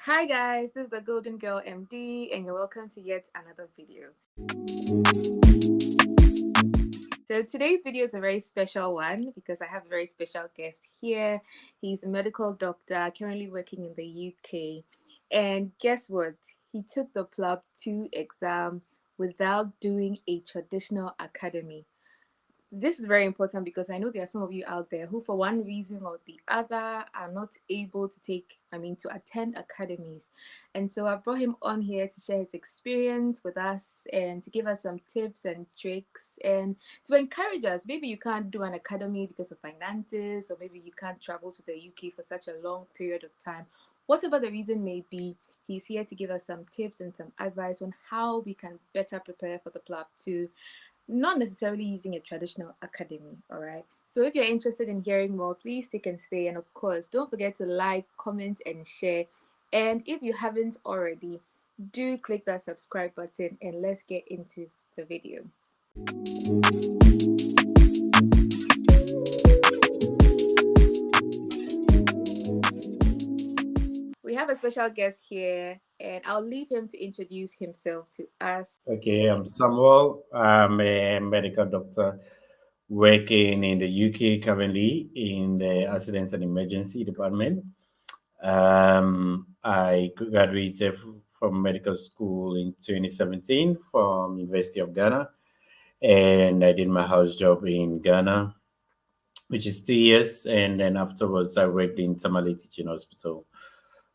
Hi guys, this is the Golden Girl MD and you're welcome to yet another video. So today's video is a very special one because I have a very special guest here. He's a medical doctor currently working in the UK, and guess what? He took the Plab 2 exam without doing a traditional academy. This is very important because I know there are some of you out there who, for one reason or the other, are not able to to attend academies. And so I brought him on here to share his experience with us and to give us some tips and tricks and to encourage us. Maybe you can't do an academy because of finances, or maybe you can't travel to the UK for such a long period of time. Whatever the reason may be, he's here to give us some tips and some advice on how we can better prepare for the PLAB 2, not necessarily using a traditional academy. All right, so if you're interested in hearing more, please stick and stay, and of course don't forget to like, comment and share. And if you haven't already, do click that subscribe button and let's get into the video. We have a special guest here and I'll leave him to introduce himself to us. Okay, I'm Samuel. I'm a medical doctor working in the UK currently in the Accidents and Emergency Department. I graduated from medical school in 2017 from University of Ghana, and I did my house job in Ghana, which is 2 years, and then afterwards I worked in Tamale Teaching Hospital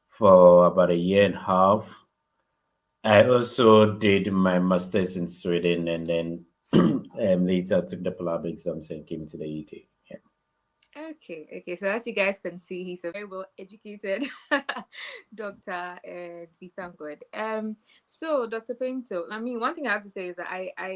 for about a year and a half. I also did my master's in Sweden and then later took the Plab exams and came to the UK. Yeah. Okay. So as you guys can see, he's a very well educated doctor, and we thank God. So Dr. Pinto, one thing I have to say is that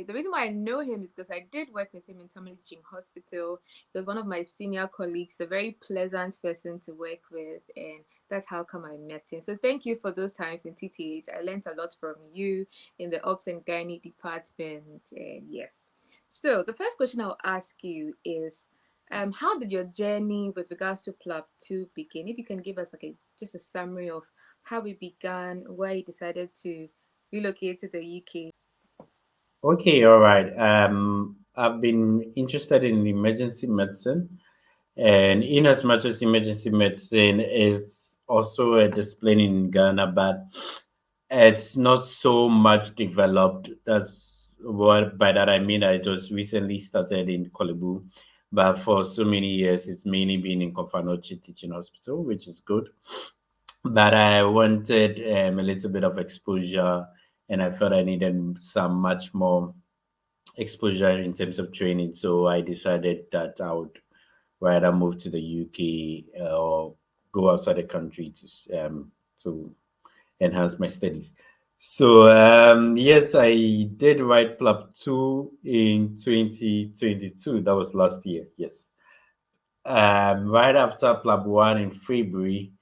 the reason why I know him is because I did work with him in Tamale Teaching Hospital. He was one of my senior colleagues, a very pleasant person to work with, and that's how come I met him. So thank you for those times in TTH. I learned a lot from you in the Ops and Gynae department, and yes. So the first question I'll ask you is, how did your journey with regards to Plab 2 begin? If you can give us just a summary of how it began, why you decided to relocate to the UK. Okay, all right. I've been interested in emergency medicine, and in as much as emergency medicine is also a discipline in Ghana, but it's not so much developed. That's what by that I mean. I just recently started in Kolebu, but for so many years it's mainly been in Konfanochi Teaching Hospital, which is good. But I wanted a little bit of exposure, and I felt I needed some much more exposure in terms of training. So I decided that I would rather move to the UK or go outside the country to enhance my studies. So yes, I did write Plab 2 in 2022. That was last year. Yes. Right after Plab 1 in February,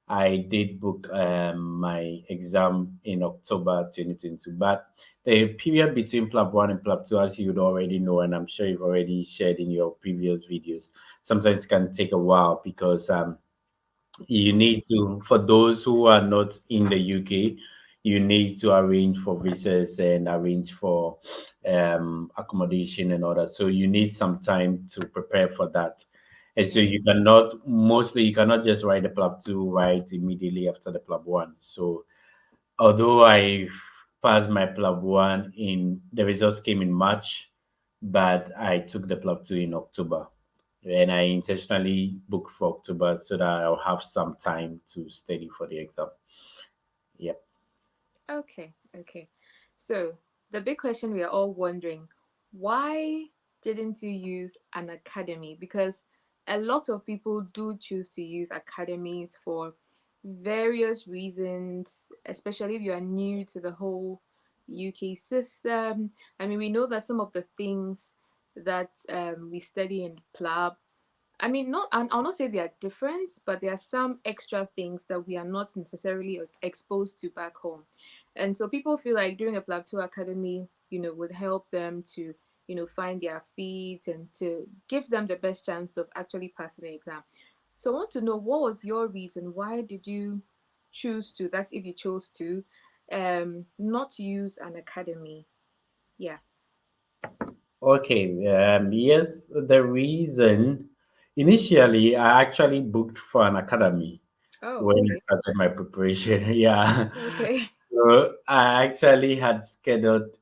I did book my exam in October 2022. But the period between Plab 1 and Plab 2, as you would already know, and I'm sure you've already shared in your previous videos, sometimes can take a while because you need to, for those who are not in the UK, you need to arrange for visas and arrange for accommodation and all that. So you need some time to prepare for that. And so you cannot just write the Plab 2 right immediately after the Plab 1. So although I passed my Plab 1 the results came in March, but I took the Plab 2 in October. And I intentionally booked for October so that I'll have some time to study for the exam. Yep. Okay. So the big question we are all wondering, why didn't you use an academy? Because a lot of people do choose to use academies for various reasons, especially if you are new to the whole UK system. We know that some of the things that we study in PLAB, not, I'll not say they are different, but there are some extra things that we are not necessarily exposed to back home. And so people feel like doing a Plateau Academy, would help them to, find their feet and to give them the best chance of actually passing the exam. So I want to know, what was your reason? Why did you choose to, that's if you chose to, not use an academy? Yeah. Okay, yes, the reason initially I actually booked for an academy Oh, when I okay. started my preparation. Yeah. Okay. So I actually had scheduled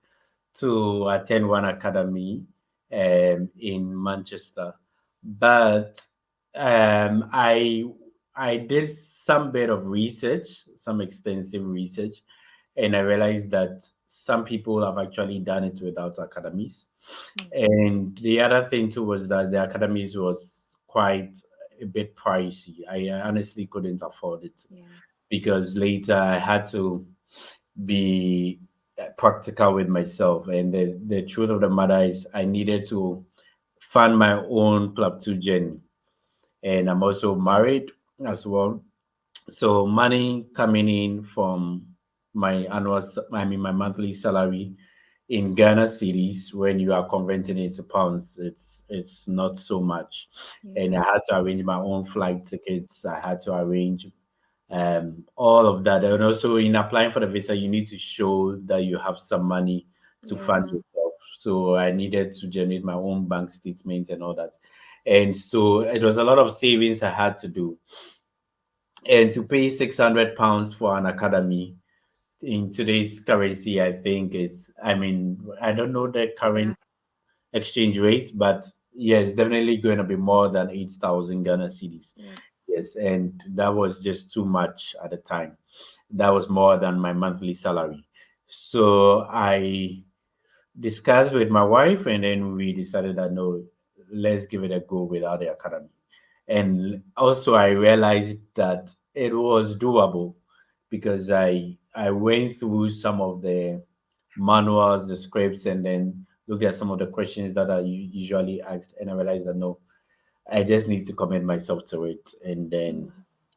to attend one academy in Manchester, but I did some bit of research, some extensive research, and I realized that some people have actually done it without academies. Hmm. And the other thing too was that the academies was quite a bit pricey. I honestly couldn't afford it Yeah. because later I had to be practical with myself. And the truth of the matter is, I needed to fund my own Plab 2 journey. And I'm also married as well. So money coming in from my monthly salary in Ghana cities, when you are converting it to pounds, it's not so much. And Yeah. I had to arrange my own flight tickets. I had to arrange all of that. And also, in applying for the visa, you need to show that you have some money to fund Yeah. yourself. So I needed to generate my own bank statements and all that. And so it was a lot of savings I had to do. And to pay £600 for an academy in today's currency, I think is, I mean, I don't know the Yeah. current exchange rate, but yeah, it's definitely going to be more than 8,000 Ghana cedis. Yeah. Yes, and that was just too much at the time. That was more than my monthly salary. So I discussed with my wife, and then we decided that no, let's give it a go without the academy. And also, I realized that it was doable because I went through some of the manuals, the scripts, and then looked at some of the questions that are usually asked, and I realized that no, I just need to commit myself to it, and then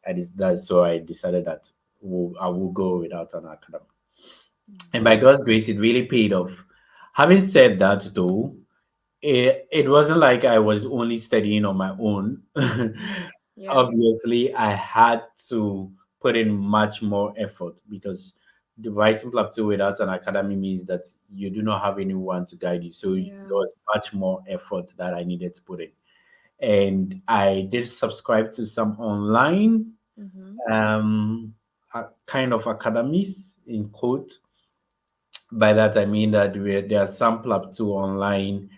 Mm. that's so I decided that I will go without an academy. Mm. And by God's grace, it really paid off. Having said that, though, it wasn't like I was only studying on my own. Mm. Yeah. Obviously, I had to put in much more effort because the writing plateau without an academy means that you do not have anyone to guide you. So there Yeah. was much more effort that I needed to put in. And I did subscribe to some online Mm-hmm. um, kind of academies in quote. By that I mean that there are some Plab 2 online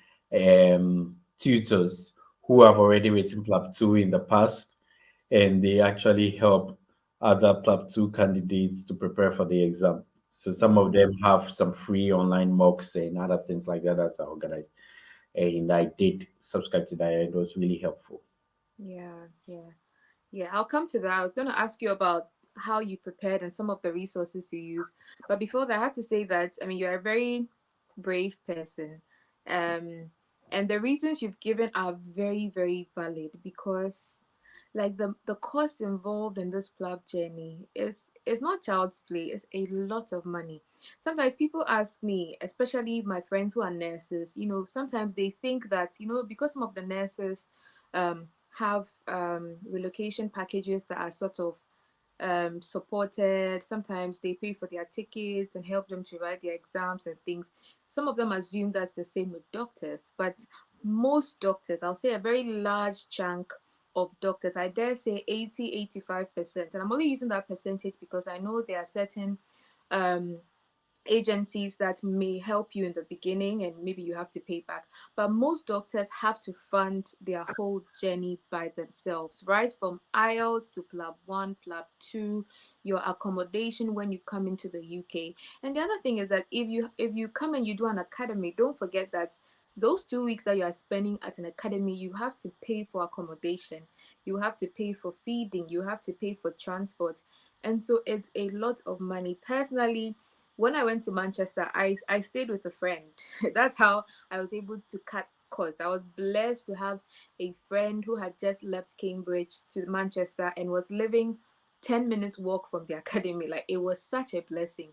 tutors who have already written Plab 2 in the past, and they actually help other Plab 2 candidates to prepare for the exam. So some of Wow. them have some free online mocks and other things like that that are organized. And I did subscribe to that, and it was really helpful. Yeah. Yeah. Yeah, I'll come to that. I was going to ask you about how you prepared and some of the resources you use. But before that, I have to say that, I mean, you're a very brave person. Um, and the reasons you've given are very, very valid because like the cost involved in this plug journey is not child's play. It's a lot of money. Sometimes people ask me, especially my friends who are nurses, sometimes they think that, because some of the nurses have relocation packages that are sort of supported. Sometimes they pay for their tickets and help them to write their exams and things. Some of them assume that's the same with doctors, but most doctors, I'll say a very large chunk of doctors, I dare say 80-85%, and I'm only using that percentage because I know there are certain um, agencies that may help you in the beginning and maybe you have to pay back, but most doctors have to fund their whole journey by themselves, right from IELTS to Plab 1, Plab 2, your accommodation when you come into the UK. And the other thing is that if you come and you do an academy, don't forget that those 2 weeks that you are spending at an academy, you have to pay for accommodation, you have to pay for feeding, you have to pay for transport, and so it's a lot of money. Personally, when I went to Manchester, I stayed with a friend. That's how I was able to cut costs. I was blessed to have a friend who had just left Cambridge to Manchester and was living 10 minutes walk from the academy. Like it was such a blessing.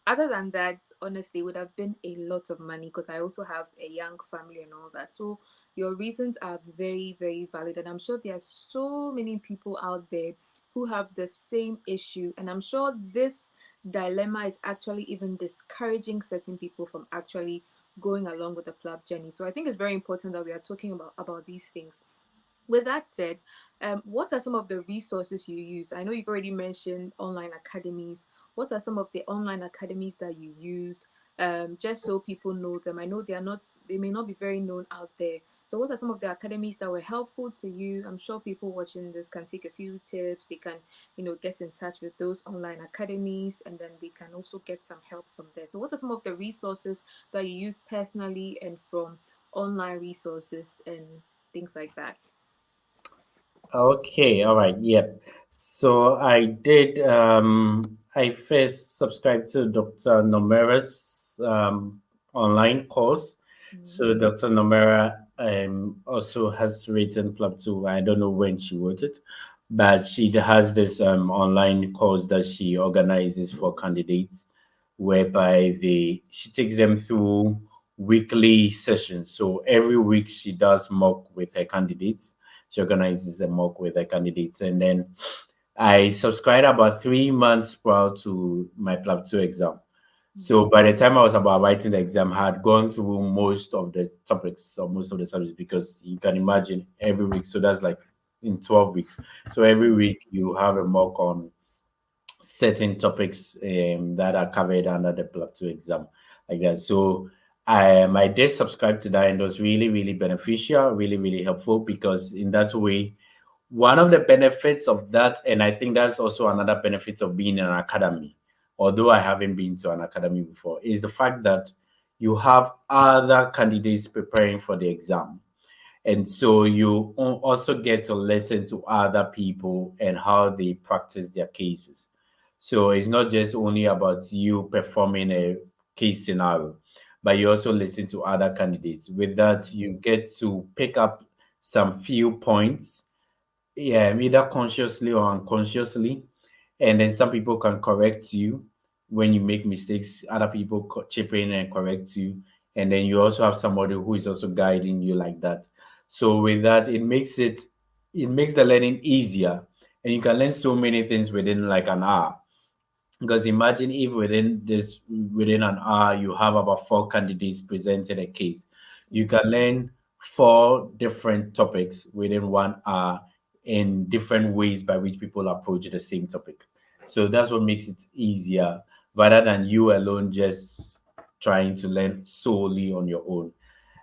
Other than that, honestly, it would have been a lot of money because I also have a young family and all that. So your reasons are very, very valid. And I'm sure there are so many people out there who have the same issue, and I'm sure this dilemma is actually even discouraging certain people from actually going along with the Plab journey. So I think it's very important that we are talking about these things. With that said, what are some of the resources you use? I know you've already mentioned online academies. What are some of the online academies that you used? Just so people know them. I know they may not be very known out there. So, what are some of the academies that were helpful to you? I'm sure people watching this can take a few tips. They can, get in touch with those online academies, and then they can also get some help from there. So, what are some of the resources that you use personally and from online resources and things like that? Okay, all right, yep. So I first subscribed to Dr. Nomera's online course. So Mm, Dr. Nomera also has written Plab 2. I don't know when she wrote it, but she has this online course that she organizes for candidates, whereby she takes them through weekly sessions. So every week she does mock with her candidates. She organizes a mock with her candidates, and then I subscribed about 3 months prior to my Plab 2 exam. So mm, by the time I was about writing the exam, I had gone through most of the topics or most of the subjects, because you can imagine every week. So that's like in 12 weeks. So every mm, week you have a mock on certain topics that are covered under the Plab 2 exam, like that. So I did subscribe to that, and it was really, really beneficial, really, really helpful, because in that way, one of the benefits of that, and I think that's also another benefit of being in an academy, although I haven't been to an academy before, is the fact that you have other candidates preparing for the exam. And so you also get to listen to other people and how they practice their cases. So it's not just only about you performing a case scenario, but you also listen to other candidates. With that, you get to pick up some few points, yeah, either consciously or unconsciously. And then some people can correct you when you make mistakes. Other people chip in and correct you. And then you also have somebody who is also guiding you like that. So with that, it makes the learning easier. And you can learn so many things within like an hour. Because imagine if within an hour you have about four candidates presenting a case. You can mm. learn four different topics within 1 hour in different ways by which people approach the same topic. So that's what makes it easier rather than you alone just trying to learn solely on your own.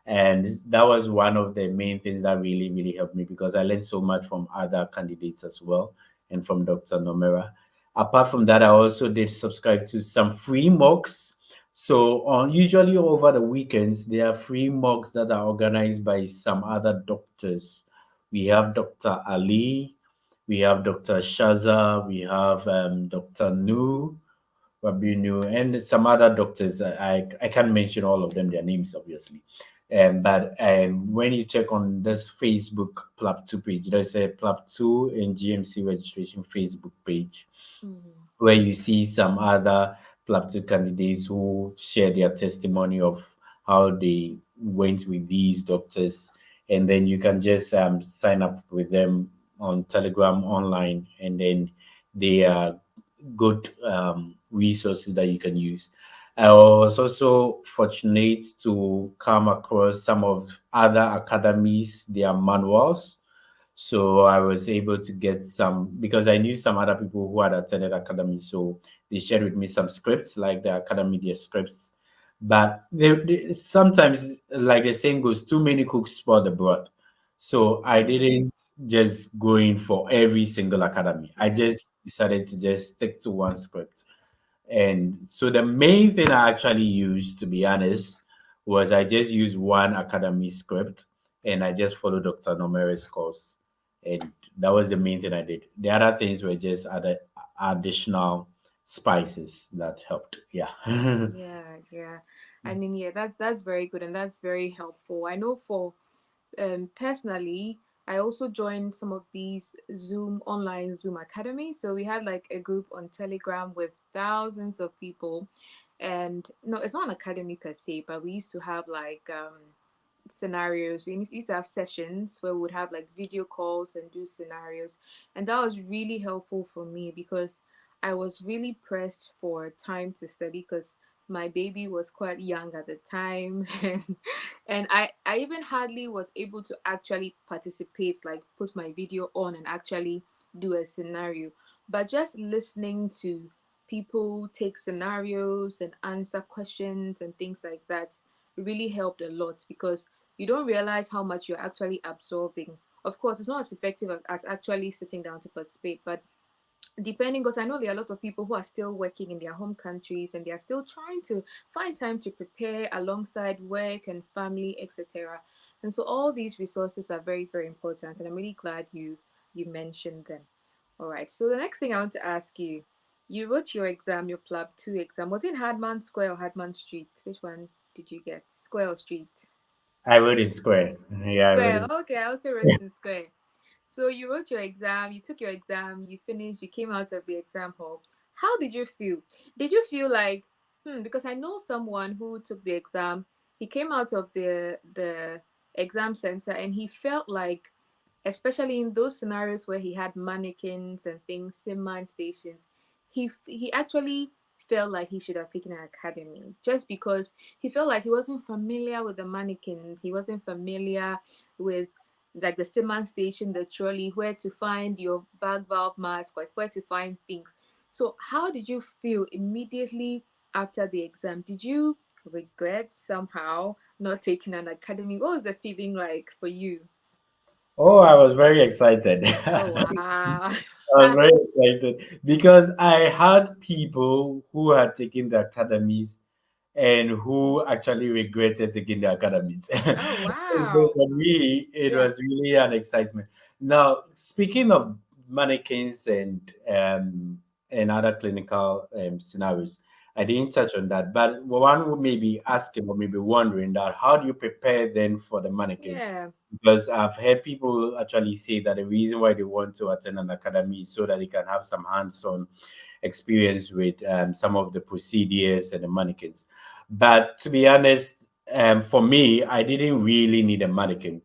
And that was one of the main things that really, really helped me, because I learned so much from other candidates as well and from Dr. Nomera. Apart from that, I also did subscribe to some free mocks. So on usually over the weekends, there are free mocks that are organized by some other doctors. We have Dr. Ali, we have Dr. Shaza, we have Dr. Nu, Rabinu, and some other doctors. I can't mention all of them, their names obviously. But when you check on this Facebook Plab 2 page, there's a Plab 2 and GMC registration Facebook page Mhm. where you see some other Plab 2 candidates who share their testimony of how they went with these doctors. And then you can just sign up with them on Telegram online, and then they are good resources that you can use. I was also fortunate to come across some of other academies, their manuals. So I was able to get some, because I knew some other people who had attended academy. So they shared with me some scripts, like the academy, their scripts. But sometimes, like the saying goes, too many cooks spoil the broth. So I Yeah. didn't just go in for every single academy. I just decided to just stick to one script. And so the main thing I actually used, to be honest, was I just used one academy script, and I just followed Dr. Nomera's course. And that was the main thing I did. The other things were just other additional spices that helped. Yeah. Yeah, yeah. I mean, yeah, that's very good and that's very helpful. I know for personally, I also joined some of these Zoom academies. So we had like a group on Telegram with thousands of people, and no, it's not an academy per se, but we used to have like scenarios. We used to have sessions where we would have like video calls and do scenarios, and that was really helpful for me because I was really pressed for time to study because my baby was quite young at the time, and I even hardly was able to actually participate, like put my video on and actually do a scenario. But just listening to people take scenarios and answer questions and things like that really helped a lot because you don't realize how much you're actually absorbing. Of course, it's not as effective as actually sitting down to participate, but depending, because I know there are a lot of people who are still working in their home countries and they are still trying to find time to prepare alongside work and family, etc. And so all these resources are very, very important, and I'm really glad you mentioned them. All right, so the next thing I want to ask you, you wrote your exam, your Plab 2 exam. Was it Hardman Square or Hardman Street? Which one did you get, Square or Street? I wrote it square. Yeah, I wrote Square. it. Okay, I also wrote it in Square. So you wrote your exam, you took your exam, you finished, you came out of the exam hall. How did you feel? Did you feel like, because I know someone who took the exam, he came out of the exam center and he felt like, especially in those scenarios where he had mannequins and things, sim stations, he actually felt like he should have taken an academy just because he felt like he wasn't familiar with the mannequins, he wasn't familiar with like the Siemens station, the trolley, where to find your bag valve mask, like where to find things. So, how did you feel immediately after the exam? Did you regret somehow not taking an academy? What was the feeling like for you? Oh, I was very excited. Oh I wow! was very excited because I had people who had taken the academies and who actually regretted taking the academies. Oh So wow! for me, it Yeah, was really an excitement. Now, speaking of mannequins and other clinical scenarios, I didn't touch on that. But one would maybe asking or maybe wondering that how do you prepare then for the mannequins? yeah. Because I've heard people actually say that the reason why they want to attend an academy is so that they can have some hands-on experience with some of the procedures and the mannequins. But to be honest, for me, I didn't really need a mannequin.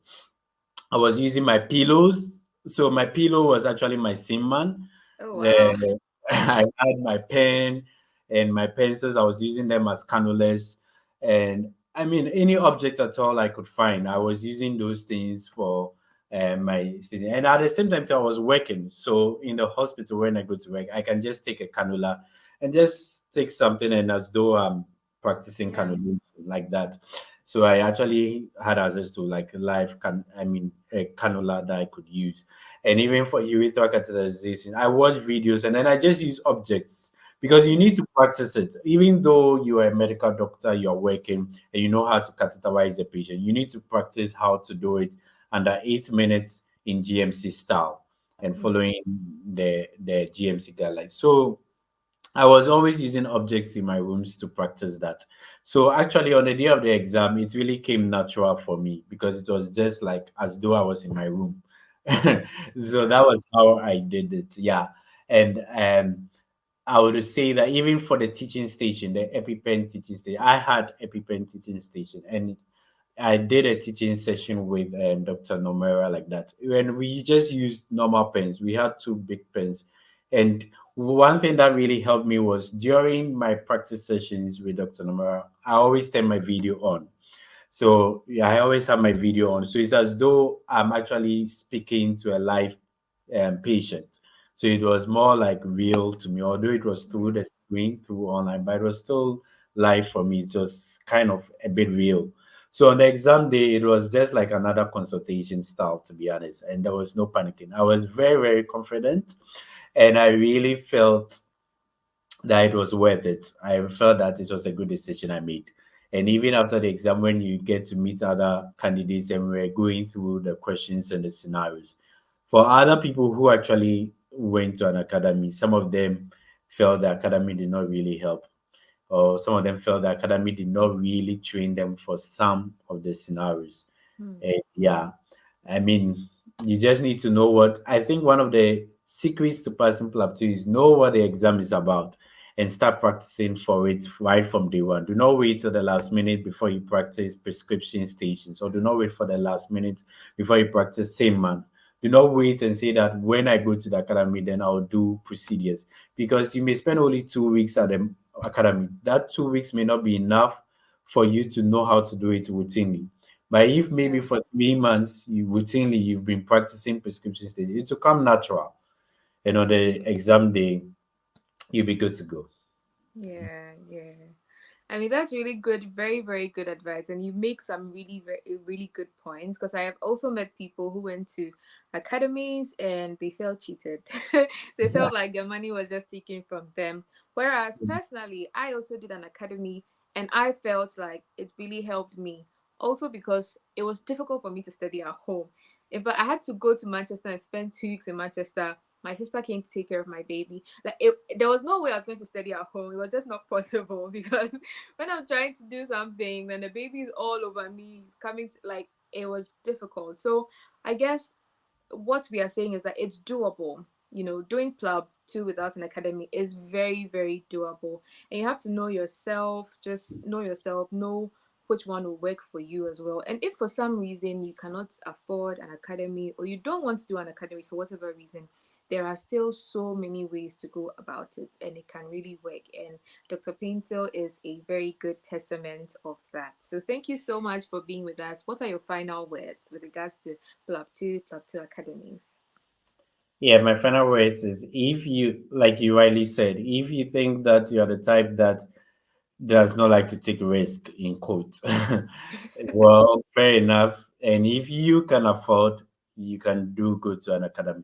I was using my pillows. So my pillow was actually my sim man. Oh wow! The, I had my pen and my pencils. I was using them as cannulas. And I mean, any object at all I could find, I was using those things for my season. And at the same time, so I was working. So in the hospital, when I go to work, I can just take a cannula and just take something and as though I'm practicing Yeah. cannula like that. So I actually had access to like a cannula that I could use. And even for urethral catheterization, I watch videos and then I just use objects because you Yeah. need to practice it. Even though you are a medical doctor, you're working and you know how to catheterize a patient, you need to practice how to do it under 8 minutes in GMC style and Mm. following the GMC guidelines. So I was always using objects in my rooms to practice that. So actually, on the day of the exam, it really came natural for me because it was just like as though I was in my room. So that Wow. was how I did it. Yeah, and I would say that even for the teaching station, the EpiPen teaching station, I had EpiPen teaching station, and I did a teaching session with Dr. Nomera like that. When we just used normal pens, we had two big pens. And one thing that really helped me was during my practice sessions with Dr. Nomera, I always turn my video on. So yeah, I always have my video on. So it's as though I'm actually speaking to a live patient. So it was more like real to me, although it was through Mm. the screen, through online, but it was still live for me. It was kind of a bit real. So on the exam day, it was just like another consultation style, to be honest, and there was no panicking. I was very, very confident, and I really felt that it was worth it. I felt that it was a good decision I made. And even after the exam, when you get to meet other candidates and we're going through the questions and the scenarios, for other people who actually went to an academy, some of them felt the academy did not really help, or some of them felt the academy did not really train them for some of the scenarios. Mm. Yeah, I mean, you just need to know what I think one of the secrets to passing Plab 2 is know what the exam is about. and start practicing for it right from day one. Do not wait till the last minute before you practice prescription stations, or do not wait for the last minute before you practice same man. Do not wait and say that when I go to the academy, then I'll do procedures, because you may spend only 2 weeks at the academy. That 2 weeks may not be enough for you to know how to do it routinely. But if maybe Yeah. for 3 months you routinely you've been practicing prescription stage, it will come natural. And on the exam day, you'll be good to go. Yeah, yeah. I mean, that's really good, very, very good advice. And you make some really, very, really good points, because I have also met people who went to academies and they felt cheated. They Yeah. felt like their money was just taken from them. Whereas personally, I also did an academy and I felt like it really helped me. Also, because it was difficult for me to study at home. If I had to go to Manchester and spend 2 weeks in Manchester, my sister came to take care of my baby. Like there was no way I was going to study at home. It was just not possible because when I'm trying to do something, then the baby is all over me. It's coming to, like, it was difficult. So I guess what we are saying is that it's doable. Doing Plab 2 without an academy is very, very doable. And you have to know yourself, just know yourself, know which one will work for you as well. And if for some reason you cannot afford an academy, or you don't want to do an academy for whatever reason, there are still so many ways to go about it, and it can really work. And Dr. Paintil is a very good testament of that. So thank you so much for being with us. What are your final words with regards to Plab 2 academies? Yeah, my final words is, if you, like you rightly said, if you think that you are the type that does not like to take risk in quote, well, fair enough. And if you can afford, you can do go to an academy.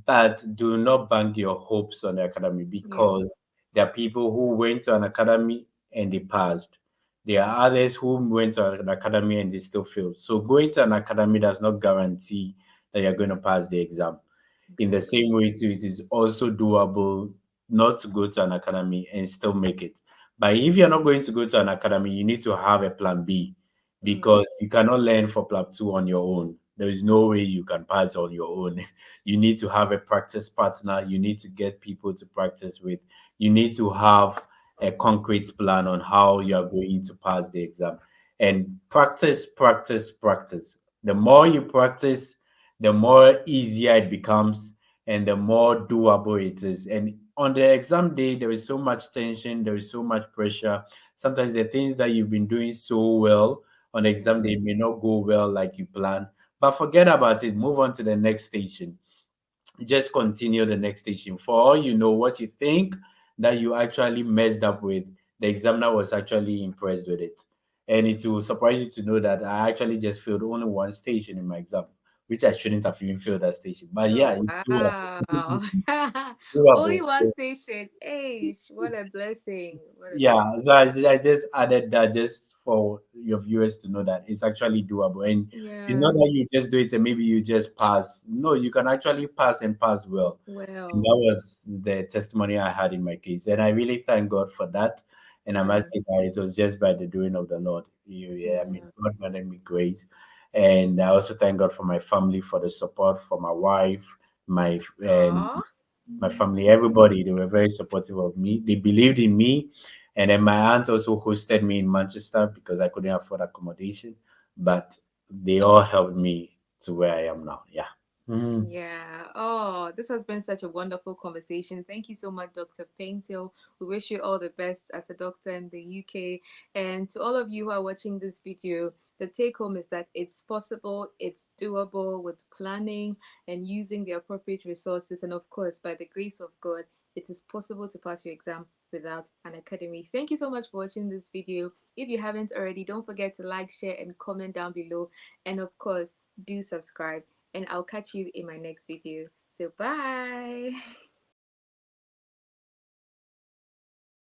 But do not bank your hopes on the academy, Yeah. because there are people who went to an academy and they passed. There are others who went to an academy and they still failed. So going to an academy does not guarantee that you're going to pass the exam. In the Exactly. same way, too, it is also doable not to go to an academy and still make it. But if you're not going to go to an academy, you need to have a plan B, Mm. because you cannot learn for Plab 2 on your own. There is no way you can pass on your own. You need to have a practice partner. You need to get people to practice with. You need to have a concrete plan on how you are going to pass the exam. And practice, practice, practice. The more you practice, the more easier it becomes and the more doable it is. And on the exam day, there is so much tension, there is so much pressure. Sometimes the things that you've been doing so well on the exam Yeah. day may not go well like you planned. But forget about it, move on to the next station. Just continue the next station. For all you know, what you think that you actually messed up with, the examiner was actually impressed with it. And it will surprise you to know that I actually just failed only one station in my exam, which I shouldn't have even failed that station. But yeah, Oh, it's wow. Only doable. one So station. Hey, what a blessing. What a yeah, blessing. so I just added that just for your viewers to know that it's actually doable. And it's not Yeah. that you just do it and maybe you just pass. No, you can actually pass and pass well. And that Well, was the testimony I had in my case. And I really thank God for that. And I yeah. must say that it was just by the doing of the Lord. Yeah, I mean, Yeah. God granted me grace. And I also thank God for my family, for the support, for my wife, and Aw. my family, everybody. They were very supportive of me. They believed in me. And then my aunt also hosted me in Manchester because I couldn't afford accommodation. But they all helped me to where I am now. Yeah. Mhm. Yeah. Oh, this has been such a wonderful conversation. Thank you so much, Dr. Paintil. We wish you all the best as a doctor in the UK. And to all of you who are watching this video, the take home is that it's possible, it's doable with planning and using the appropriate resources. And of course, by the grace of God, it is possible to pass your exam without an academy. Thank you so much for watching this video. If you haven't already, don't forget to like, share, and comment down below. And of course, do subscribe, and I'll catch you in my next video. So bye.